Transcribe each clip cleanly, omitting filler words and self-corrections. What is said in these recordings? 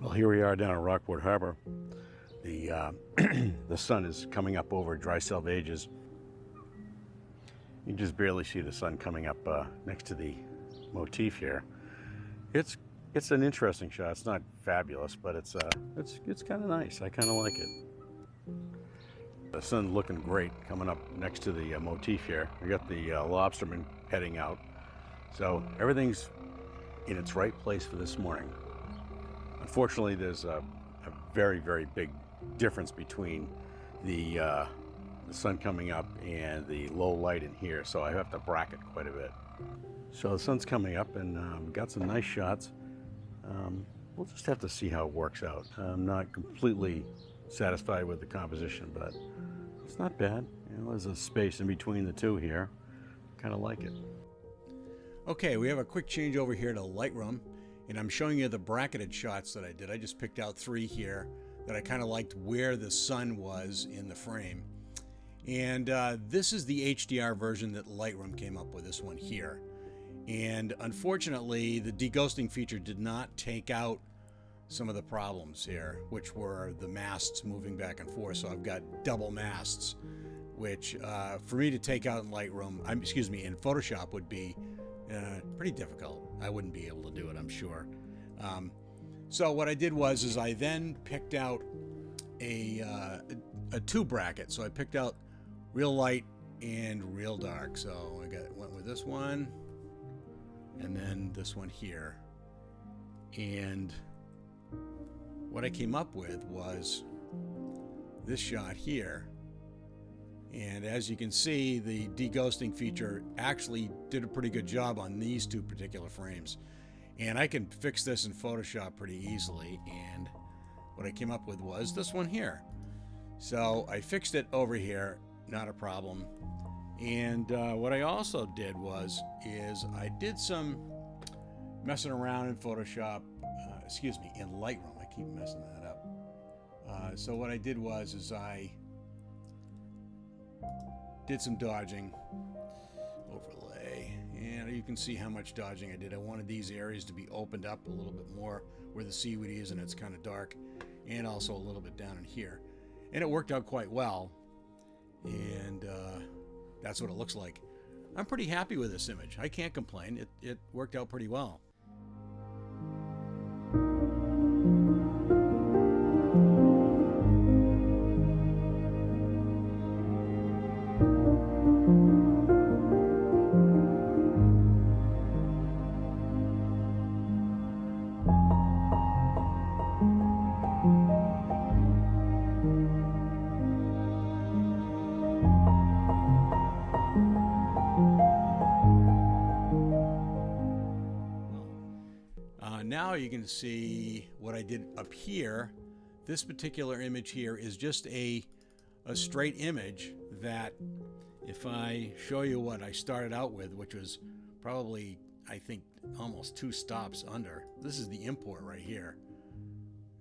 Well, here we are down at Rockport Harbor. The the sun is coming up over dry selvages. You can just barely see the sun coming up next to the Motif here. It's an interesting shot. It's not fabulous, but it's kind of nice. I kind of like it. The sun's looking great coming up next to the Motif here. We got the lobstermen heading out, so everything's in its right place for this morning. Unfortunately, there's a very, very big difference between the sun coming up and the low light in here, so I have to bracket quite a bit. So the sun's coming up, and we've got some nice shots. We'll just have to see how it works out. I'm not completely satisfied with the composition, but it's not bad. You know, there's a space in between the two here. Kind of like it. Okay, we have a quick change over here to Lightroom, and I'm showing you the bracketed shots that I did. I just picked out 3 here that I kind of liked where the sun was in the frame. And this is the HDR version that Lightroom came up with, this one here. And unfortunately, the deghosting feature did not take out some of the problems here, which were the masts moving back and forth. So I've got double masts, which for me to take out in Lightroom, in Photoshop would be pretty difficult. I wouldn't be able to do it, I'm sure. So what I did was I then picked out a 2 bracket. So I picked out real light and real dark. So I went with this one and then this one here. And what I came up with was this shot here. And as you can see, the deghosting feature actually did a pretty good job on these 2 particular frames. And I can fix this in Photoshop pretty easily. And what I came up with was this one here. So I fixed it over here, not a problem. And what I also did is I did some messing around in Photoshop, in Lightroom. I keep messing that up. So what I did was I did some dodging, overlay, and you can see how much dodging I did. I wanted these areas to be opened up a little bit more where the seaweed is and it's kind of dark, and also a little bit down in here. And it worked out quite well, and that's what it looks like. I'm pretty happy with this image. I can't complain. It worked out pretty well. Now you can see what I did up here. This particular image here is just a straight image that, if I show you what I started out with, which was probably, I think, almost 2 stops under. This is the import right here.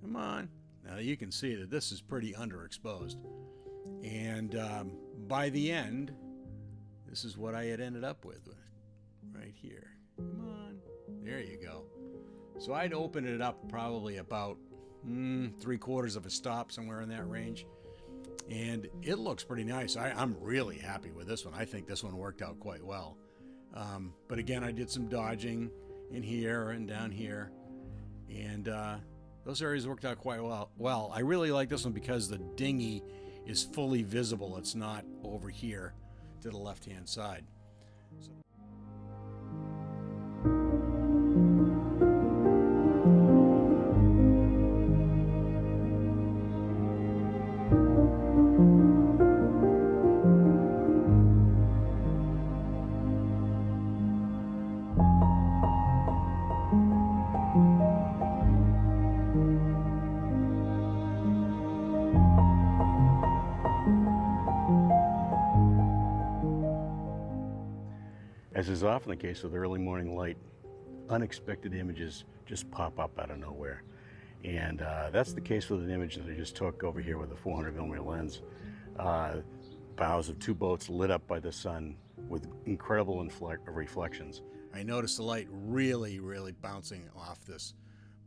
Come on. Now you can see that this is pretty underexposed. And by the end, this is what I had ended up with right here. Come on. There you go. So I'd open it up probably about 3/4 of a stop, somewhere in that range. And it looks pretty nice. I'm really happy with this one. I think this one worked out quite well. But again, I did some dodging in here and down here. And those areas worked out quite well. I really like this one because the dinghy is fully visible. It's not over here to the left-hand side. So As is often the case with early morning light, unexpected images just pop up out of nowhere. And that's the case with an image that I just took over here with a 400mm lens. Bows of 2 boats lit up by the sun with incredible reflections. I noticed the light really bouncing off this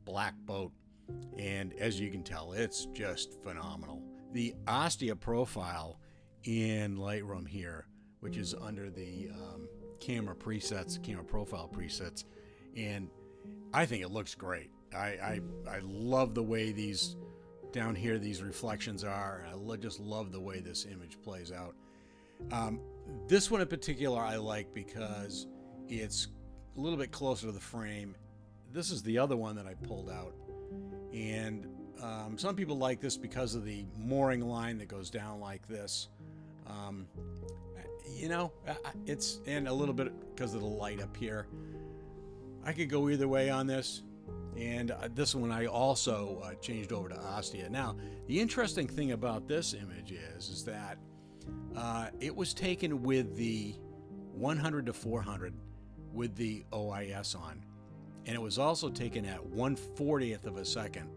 black boat. And as you can tell, it's just phenomenal. The Ostia profile in Lightroom here, which is under the camera presets, camera profile presets, and I think it looks great. I love the way these down here, these reflections are. I just love the way this image plays out. This one in particular I like because it's a little bit closer to the frame. This is the other one that I pulled out, and some people like this because of the mooring line that goes down like this. You know, it's, and a little bit because of the light up here. I could go either way on this, and this one I also changed over to Ostia. Now, the interesting thing about this image is that it was taken with the 100 to 400 with the OIS on, and it was also taken at 1/40th of a second,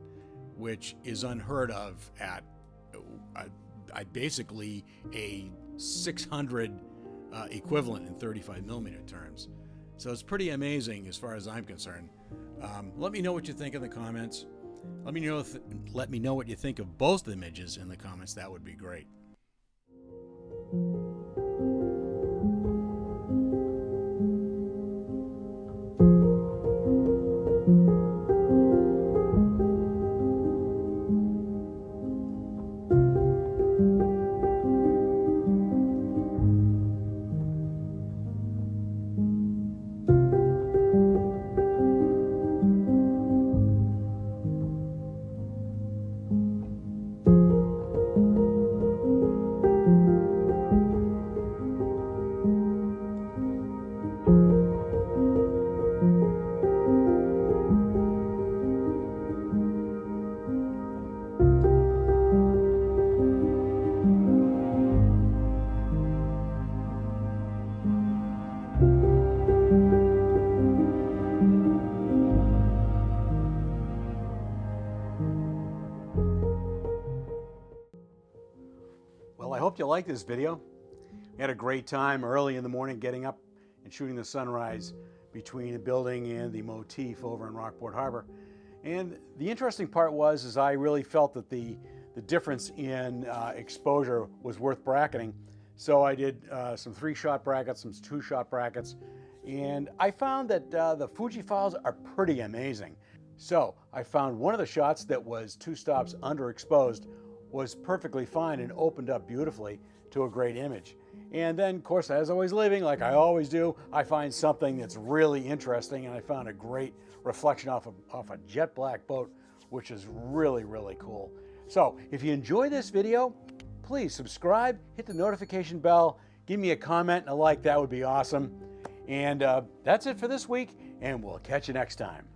which is unheard of at basically a 600 equivalent in 35 millimeter terms. So it's pretty amazing as far as I'm concerned. Let me know what you think in the comments. Let me know what you think of both images in the comments. That would be great. Well, I hope you liked this video. We had a great time early in the morning getting up and shooting the sunrise between a building and the Motif over in Rockport Harbor. And the interesting part is I really felt that the difference in exposure was worth bracketing. So I did some 3-shot brackets, some 2-shot brackets, and I found that the Fuji files are pretty amazing. So I found one of the shots that was 2 stops underexposed was perfectly fine and opened up beautifully to a great image. And then, of course, as always living, like I always do, I find something that's really interesting, and I found a great reflection off a jet black boat, which is really, really cool. So if you enjoy this video, please subscribe, hit the notification bell, give me a comment and a like. That would be awesome. And that's it for this week, and we'll catch you next time.